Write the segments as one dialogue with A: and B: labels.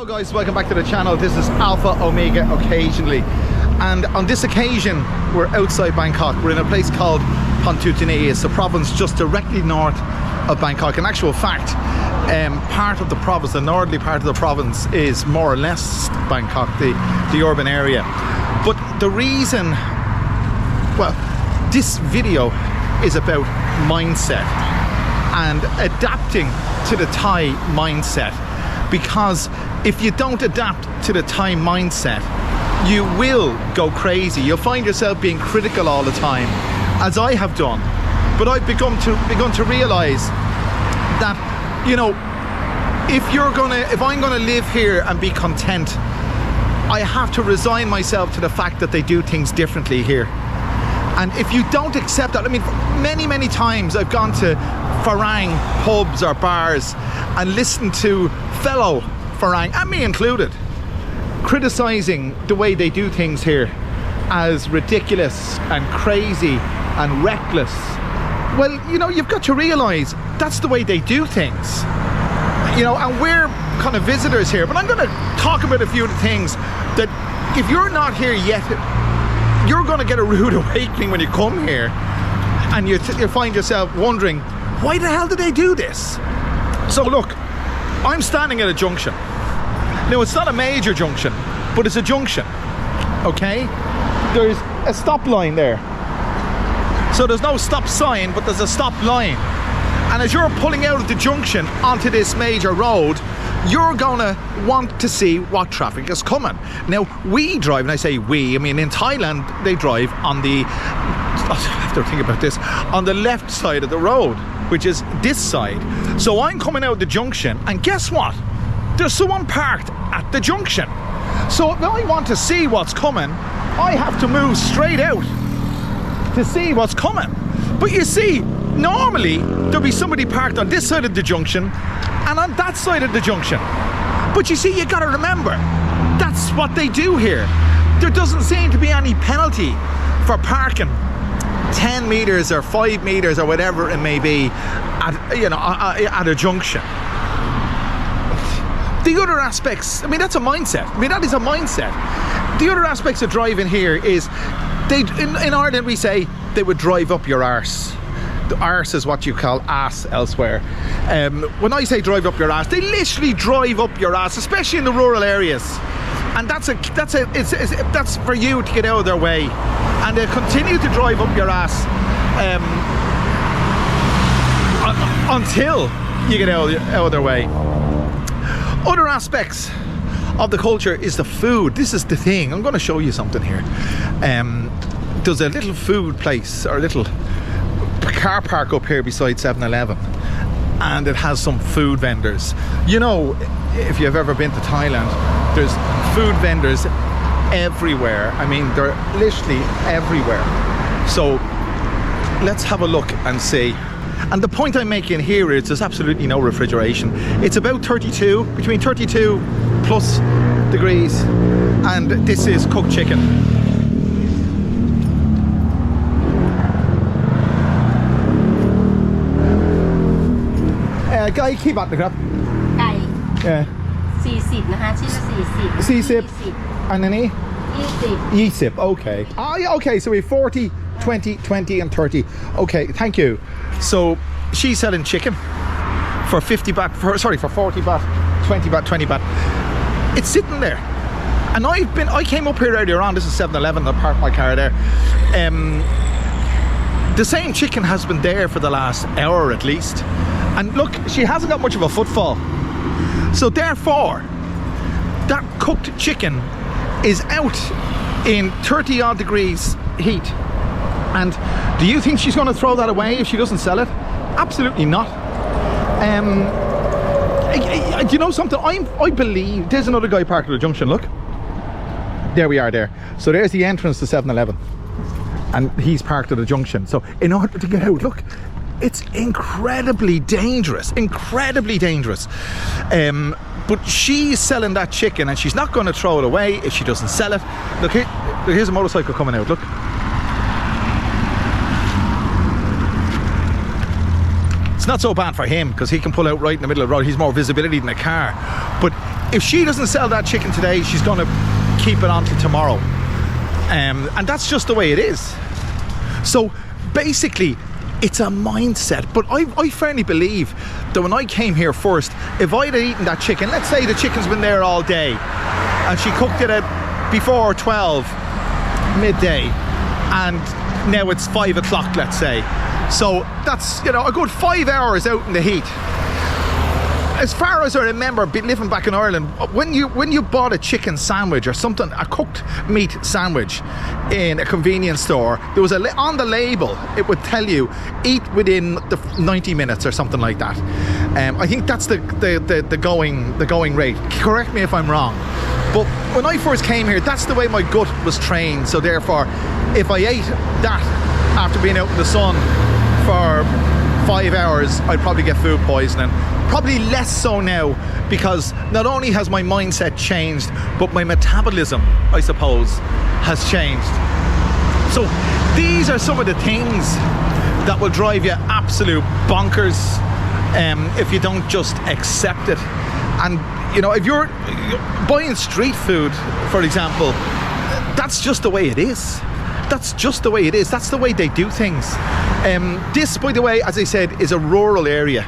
A: Hello guys, welcome back to the channel. This is Alpha Omega Occasionally, and on this occasion we're outside Bangkok. We're in a place called Pontutini. It's a province just directly north of Bangkok. In actual fact, part of the province, the northerly part of the province, is more or less Bangkok, the urban area. But the reason, well, this video is about mindset and adapting to the Thai mindset, because if you don't adapt to the Thai mindset, you will go crazy. You'll find yourself being critical all the time, as I have done. But I've begun to realize that, you know, if I'm gonna live here and be content, I have to resign myself to the fact that they do things differently here. And if you don't accept that, I mean, many times I've gone to Farang pubs or bars and listened to fellow Farang, and me included, criticizing the way they do things here as ridiculous and crazy and reckless. Well, you know, you've got to realize that's the way they do things. You know, and we're kind of visitors here, but I'm going to talk about a few of the things that, if you're not here yet, you're going to get a rude awakening when you come here, and you find yourself wondering, why the hell do they do this? So look, I'm standing at a junction. Now, it's not a major junction, but it's a junction, okay? There's a stop line there. So there's no stop sign, but there's a stop line. And as you're pulling out of the junction onto this major road, you're gonna want to see what traffic is coming. Now, we drive, and I say we, I mean in Thailand, they drive on the, I have to think about this, on the left side of the road, which is this side. So I'm coming out of the junction, and guess what? There's someone parked at the junction. So if I want to see what's coming, I have to move straight out to see what's coming. But you see, normally there'll be somebody parked on this side of the junction and on that side of the junction. But you see, you gotta remember, that's what they do here. There doesn't seem to be any penalty for parking 10 meters or 5 meters or whatever it may be at, you know, at a junction. The other aspects, I mean, that's a mindset. I mean, that is a mindset. The other aspects of driving here is, in Ireland we say they would drive up your arse. The arse is what you call ass elsewhere. When I say drive up your ass, they literally drive up your ass, especially in the rural areas. And that's for you to get out of their way. And they continue to drive up your ass until you get out of their way. Other aspects of the culture is the food. This is the thing. I'm going to show you something here. There's a little food place, or a little car park up here beside 7-Eleven, and it has some food vendors. You know, if you've ever been to Thailand, there's food vendors everywhere. I mean, they're literally everywhere. So let's have a look and see. And the point I'm making here is there's absolutely no refrigeration. It's about 32, between 32 plus degrees, and this is cooked chicken. Guy, keep at the crap.
B: Guy.
A: Yeah.
B: 40 นะคะชิ้นละ40
A: 40 and then 20 okay. Yeah, okay, so we 40, 20, 20 and 30. Okay, thank you. So she's selling chicken for 50 baht, for 40 baht, 20 baht, 20 baht. It's sitting there. And I came up here earlier on, this is 7-Eleven, I parked my car there. The same chicken has been there for the last hour at least. And look, she hasn't got much of a footfall. So therefore, that cooked chicken is out in 30 odd degrees heat. And do you think she's going to throw that away if she doesn't sell it? Absolutely not. Do you know something? I believe there's another guy parked at the junction. Look, there we are there. So there's the entrance to 7-Eleven, and he's parked at the junction. So in order to get out, look, it's incredibly dangerous, but she's selling that chicken, and she's not going to throw it away if she doesn't sell it. Look, here's a motorcycle coming out. Look, it's not so bad for him because he can pull out right in the middle of the road. He's more visibility than a car, but if she doesn't sell that chicken today, she's going to keep it on till tomorrow. And that's just the way it is. So basically, it's a mindset. But I firmly believe that when I came here first, if I'd have eaten that chicken, let's say the chicken's been there all day and she cooked it at before 12 midday, and now it's 5 o'clock, let's say. So that's, you know, a good 5 hours out in the heat. As far as I remember, living back in Ireland, when you bought a chicken sandwich or something, a cooked meat sandwich in a convenience store, there was on the label, it would tell you eat within the 90 minutes or something like that. I think that's the going rate. Correct me if I'm wrong. But when I first came here, that's the way my gut was trained. So therefore, if I ate that after being out in the sun for 5 hours, I'd probably get food poisoning. Probably less so now, because not only has my mindset changed, but my metabolism, I suppose, has changed. So these are some of the things that will drive you absolute bonkers if you don't just accept it. And you know, if you're buying street food, for example, that's just the way it is. That's just the way it is. That's the way they do things. This, by the way, as I said, is a rural area.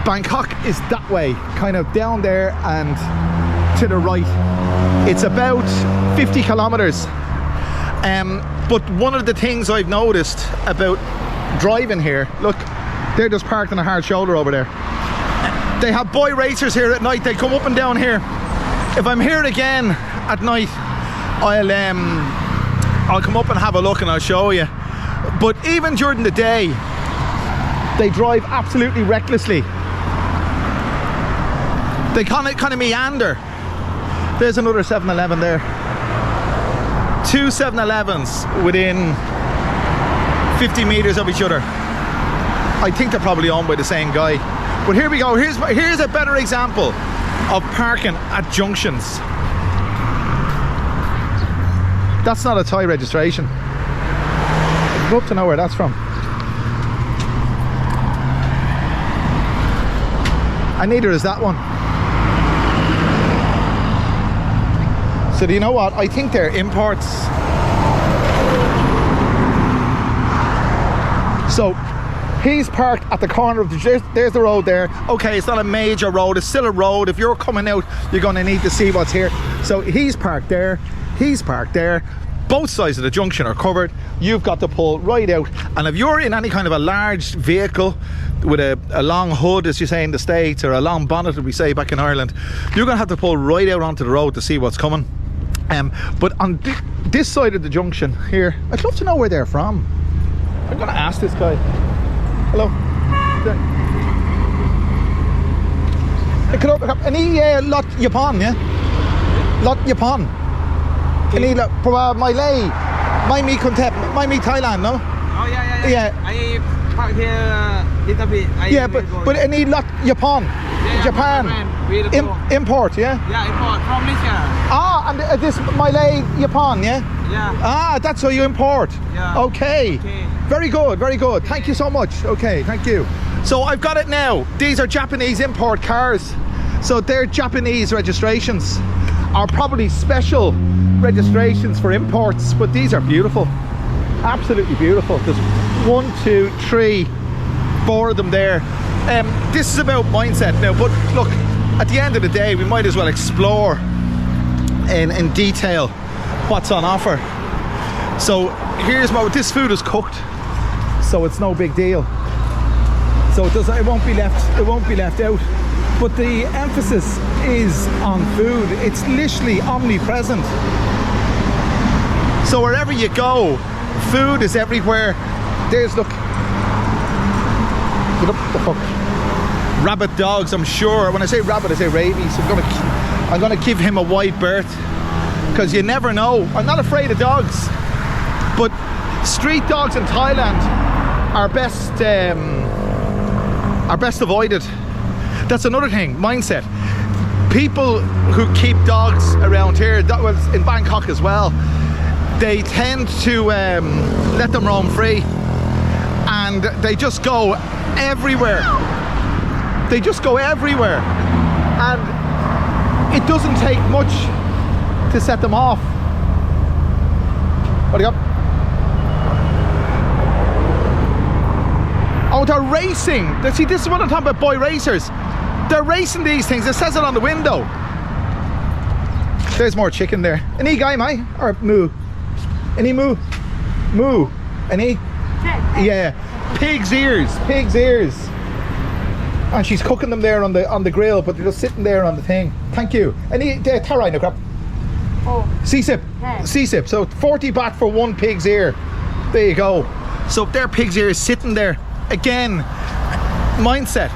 A: Bangkok is that way, kind of down there and to the right. It's about 50 kilometers. But one of the things I've noticed about driving here, look, they're just parked on a hard shoulder over there. They have boy racers here at night. They come up and down here. If I'm here again at night, I'll come up and have a look and I'll show you. But even during the day, they drive absolutely recklessly. They kind of meander. There's another 7-Eleven there. 2 7-Elevens within 50 meters of each other. I think they're probably owned by the same guy. But here we go. Here's a better example of parking at junctions. That's not a Thai registration. I'd love to know where that's from. And neither is that one. So do you know what? I think they're imports. So he's parked at the corner of there's the road there. Okay, it's not a major road, it's still a road. If you're coming out, you're going to need to see what's here. So he's parked there, he's parked there. Both sides of the junction are covered. You've got to pull right out. And if you're in any kind of a large vehicle with a long hood, as you say in the States, or a long bonnet, as we say back in Ireland, you're going to have to pull right out onto the road to see what's coming. But on this side of the junction here, I'd love to know where they're from. I'm going to ask this guy. Hello. Any lot Japan, yeah? Lot Japan. Any lot Malay. My concept. My Thailand, no?
C: Oh yeah. I park here little bit.
A: Yeah, but any lot Japan.
C: Yeah,
A: Japan. Import, yeah?
C: Yeah, import from Malaysia.
A: Ah, and this Malay Japan, yeah?
C: Yeah.
A: Ah, that's how you import.
C: Yeah.
A: Okay. Very good, very good. Thank you so much. Okay, thank you. So I've got it now. These are Japanese import cars. So they're Japanese registrations. Are probably special registrations for imports, but these are beautiful. Absolutely beautiful. There's 1, 2, 3, 4 of them there. This is about mindset now, but look, at the end of the day, we might as well explore in detail what's on offer. So here's this food is cooked, so it's no big deal. So it won't be left out. But the emphasis is on food. It's literally omnipresent. So wherever you go, food is everywhere. There's, look. What the fuck? Rabbit dogs, I'm sure. When I say rabbit, I say rabies. I'm gonna give him a wide berth, because you never know. I'm not afraid of dogs, but street dogs in Thailand are best avoided. That's another thing, mindset. People who keep dogs around here, that was in Bangkok as well, they tend to let them roam free, and they just go everywhere. They just go everywhere. And it doesn't take much to set them off. What do you got? Oh, they're racing. See, this is what I'm talking about, boy racers. They're racing these things. It says it on the window. There's more chicken there. Any guy, mate? Or moo? Any moo? Moo? Any? Yeah. Pig's ears. Pig's ears. And she's cooking them there on the grill, but they're just sitting there on the thing. Thank you. Any tarai no crap?
B: Oh.
A: C-sip. C-sip. So 40 baht for one pig's ear. There you go. So their pig's ear is sitting there. Again, mindset.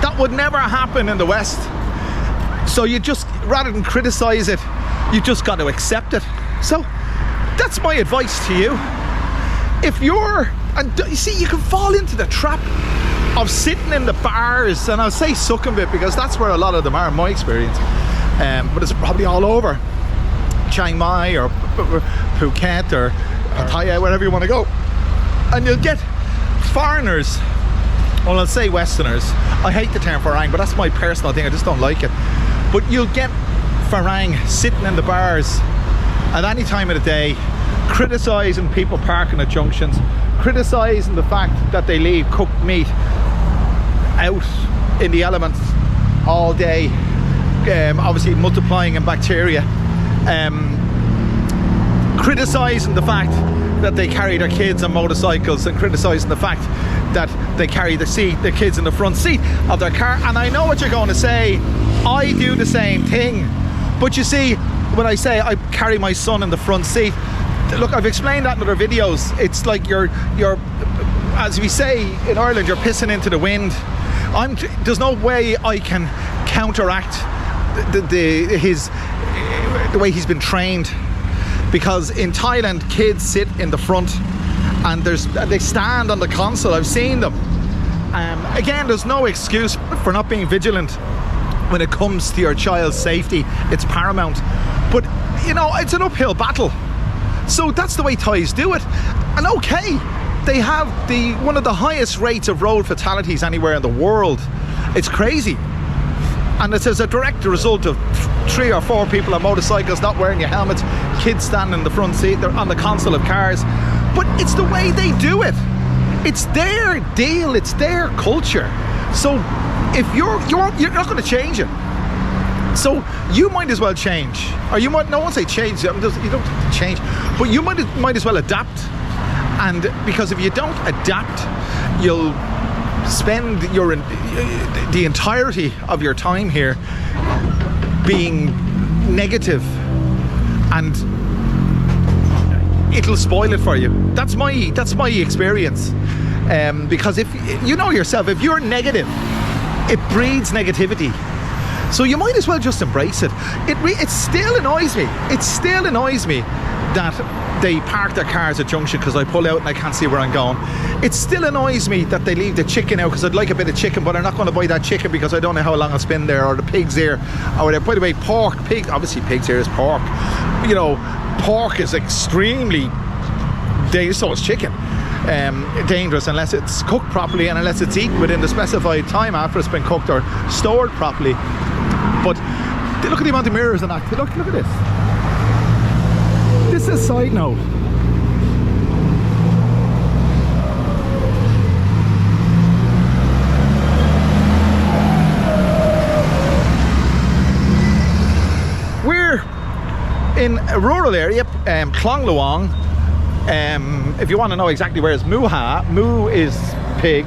A: That would never happen in the West. So you just, rather than criticize it, you just got to accept it. So that's my advice to you. If you're, and you see, you can fall into the trap of sitting in the bars, and I'll say Sukhumvit because that's where a lot of them are in my experience. But it's probably all over Chiang Mai or Phuket or Pattaya, wherever you want to go. And you'll get foreigners, well, I'll say Westerners. I hate the term Farang, but that's my personal thing. I just don't like it. But you'll get Farang sitting in the bars at any time of the day, criticising people parking at junctions, criticising the fact that they leave cooked meat out in the elements all day, obviously multiplying in bacteria, criticising the fact that they carry their kids on motorcycles, and criticising the fact that they carry the kids in the front seat of their car. And I know what you're going to say. I do the same thing. But you see, when I say I carry my son in the front seat, look, I've explained that in other videos. It's like you're as we say in Ireland, you're pissing into the wind. There's no way I can counteract the way he's been trained, because in Thailand kids sit in the front and they stand on the console. I've seen them. Again, there's no excuse for not being vigilant when it comes to your child's safety. It's paramount. But you know, it's an uphill battle. So that's the way Thais do it. And okay, they have one of the highest rates of road fatalities anywhere in the world. It's crazy. And it's as a direct result of 3 or 4 people on motorcycles not wearing your helmets, kids standing in the front seat, they're on the console of cars. But it's the way they do it. It's their deal, it's their culture. So if you're not going to change it. So you might as well change. Or you might, no one say change, you don't have to change, but you might as well adapt. And because if you don't adapt, you'll spend the entirety of your time here being negative, and it'll spoil it for you. That's my experience. Because if you know yourself, if you're negative, it breeds negativity. So you might as well just embrace it. It still annoys me. It still annoys me that they park their cars at junction because I pull out and I can't see where I'm going. It still annoys me that they leave the chicken out because I'd like a bit of chicken, but I'm not going to buy that chicken because I don't know how long I'll spend there, or the pig's ear, or whatever. By the way, pig, obviously pig's ear is pork. You know, pork is extremely dangerous, so is chicken. Dangerous unless it's cooked properly and unless it's eaten within the specified time after it's been cooked or stored properly. But look at the amount of mirrors and that. Look at this. This is a side note. We're in a rural area, Klong Luang. If you want to know exactly where it's Muha, Mu is pig.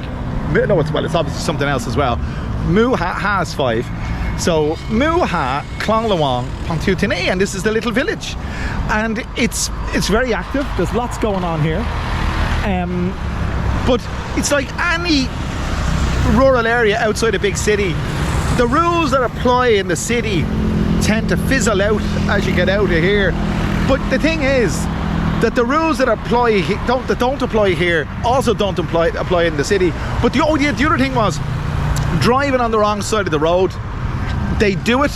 A: No, it's obviously something else as well. Muha has 5. So Muha, Klong Luang, Pantutine, and this is the little village, and it's very active. There's lots going on here, but it's like any rural area outside a big city. The rules that apply in the city tend to fizzle out as you get out of here. But the thing is that the rules that don't apply here also don't apply in the city. But the other thing was driving on the wrong side of the road. They do it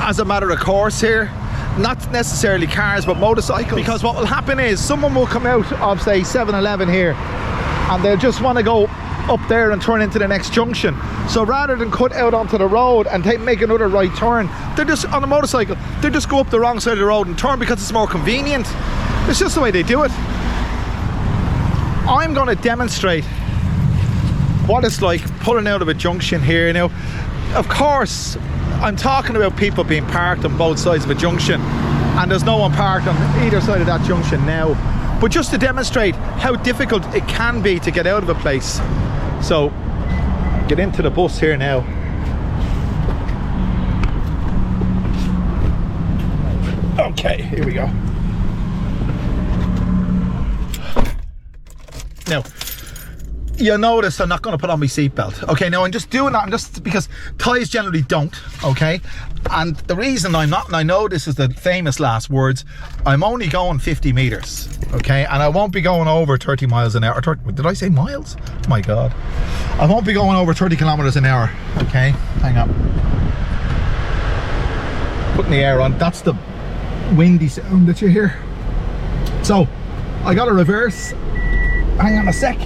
A: as a matter of course here, not necessarily cars but motorcycles, because what will happen is someone will come out of say 7-Eleven here and they'll just want to go up there and turn into the next junction. So rather than cut out onto the road and make another right turn, they're just on a motorcycle, they just go up the wrong side of the road and turn because it's more convenient. It's just the way they do it. I'm going to demonstrate what it's like pulling out of a junction here. Now, of course, I'm talking about people being parked on both sides of a junction, and there's no one parked on either side of that junction now. But just to demonstrate how difficult it can be to get out of a place. So, get into the bus here now. Okay, here we go. Now, you'll notice I'm not going to put on my seatbelt. Okay, now I'm just doing that just because Thais generally don't, okay? And the reason I'm not, and I know this is the famous last words, I'm only going 50 meters, okay? And I won't be going over 30 miles an hour. Did I say miles? My God. I won't be going over 30 kilometers an hour, okay? Hang on. Putting the air on. That's the windy sound that you hear. So, I got to reverse. Hang on a sec.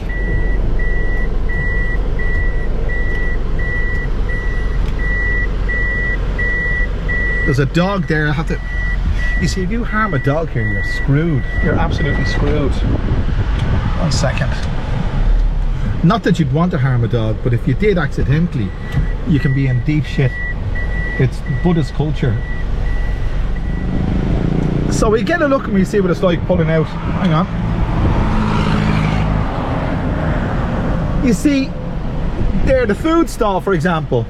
A: There's a dog there. I have to. You see, if you harm a dog here, you're screwed. You're absolutely screwed. 1 second. Not that you'd want to harm a dog, but if you did accidentally, you can be in deep shit. It's Buddhist culture. So we get a look and we see what it's like pulling out. Hang on. You see, there, the food stall, for example,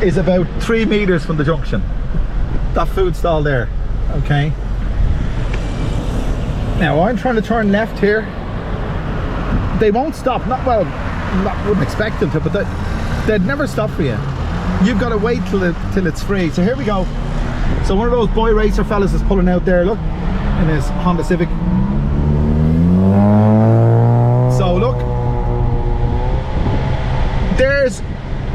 A: is about 3 meters from the junction. That food stall there, okay? Now I'm trying to turn left here. They won't stop. Wouldn't expect them to, but they'd never stop for you. You've got to wait till it's free. So here we go. So one of those boy racer fellas is pulling out there, look, in his Honda Civic. So look, there's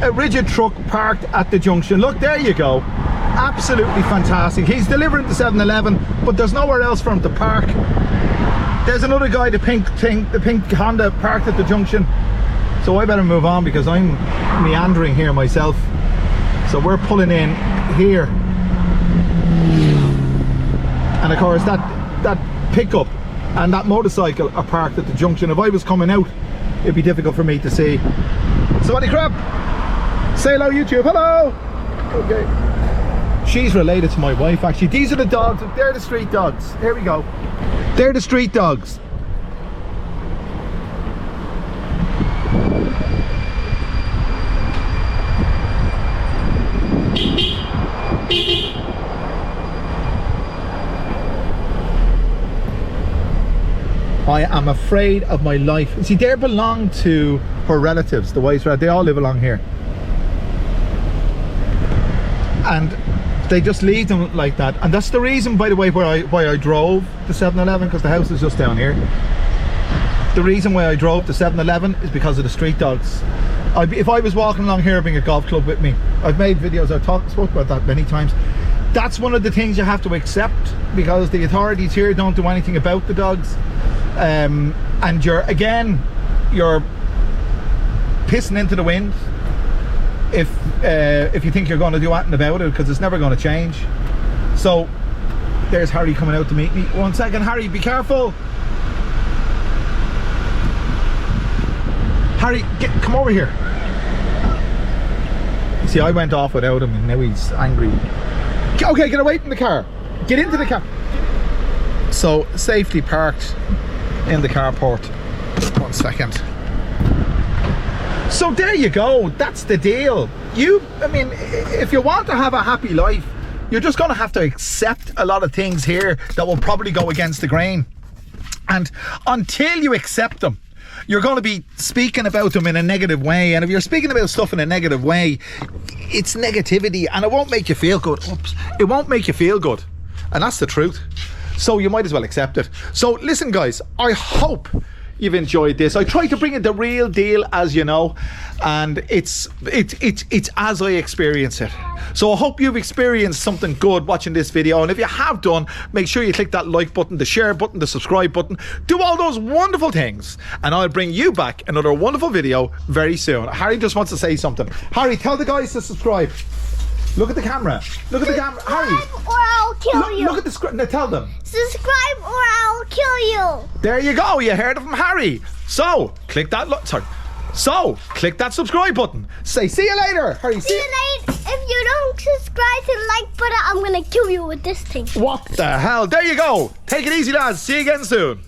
A: a rigid truck parked at the junction. Look, there you go. Absolutely fantastic. He's delivering to 7-Eleven, but there's nowhere else for him to park. There's another guy, the pink Honda, parked at the junction. So I better move on because I'm meandering here myself. So we're pulling in here. And of course that pickup and that motorcycle are parked at the junction. If I was coming out, it'd be difficult for me to see. So any crap? Say hello, YouTube. Hello. Okay. She's related to my wife, actually. These are the dogs. They're the street dogs. Here we go. They're the street dogs. I am afraid of my life. See, they belong to her relatives, the wife's relatives. They all live along here. And they just leave them like that. And that's the reason, by the way, why I drove the 7-Eleven, because the house is just down here. The reason why I drove the 7-Eleven is because of the street dogs. If I was walking along here, I'd bring a golf club with me. I've made videos, I've spoke about that many times. That's one of the things you have to accept, because the authorities here don't do anything about the dogs. And you're pissing into the wind if you think you're going to do anything about it, because it's never going to change. So there's Harry coming out to meet me. 1 second, Harry, be careful. Harry, come over here. See, I went off without him and now he's angry. Okay, get away from the car. Get into the car. So, safely parked in the carport. 1 second. So there you go. That's the deal. I mean, if you want to have a happy life, you're just going to have to accept a lot of things here that will probably go against the grain. And until you accept them, you're going to be speaking about them in a negative way. And if you're speaking about stuff in a negative way, it's negativity and it won't make you feel good. Oops. It won't make you feel good. And that's the truth. So you might as well accept it. So listen, guys, I hope you've enjoyed this. I try to bring it the real deal, as you know, and it's as I experience it. So I hope you've experienced something good watching this video, and if you have done, make sure you click that like button, the share button, the subscribe button, do all those wonderful things, and I'll bring you back another wonderful video very soon. Harry just wants to say something. Harry, tell the guys to subscribe. Look at the camera. Look at the camera. Harry.
D: Or I'll kill you.
A: Look at the screen. Now tell them.
D: Subscribe or I'll kill you.
A: There you go. You heard it from Harry. So click that. So click that subscribe button. Say see you later. Harry.
D: See you later. If you don't subscribe to the like button, I'm gonna kill you with this thing.
A: What the hell? There you go. Take it easy, lads. See you again soon.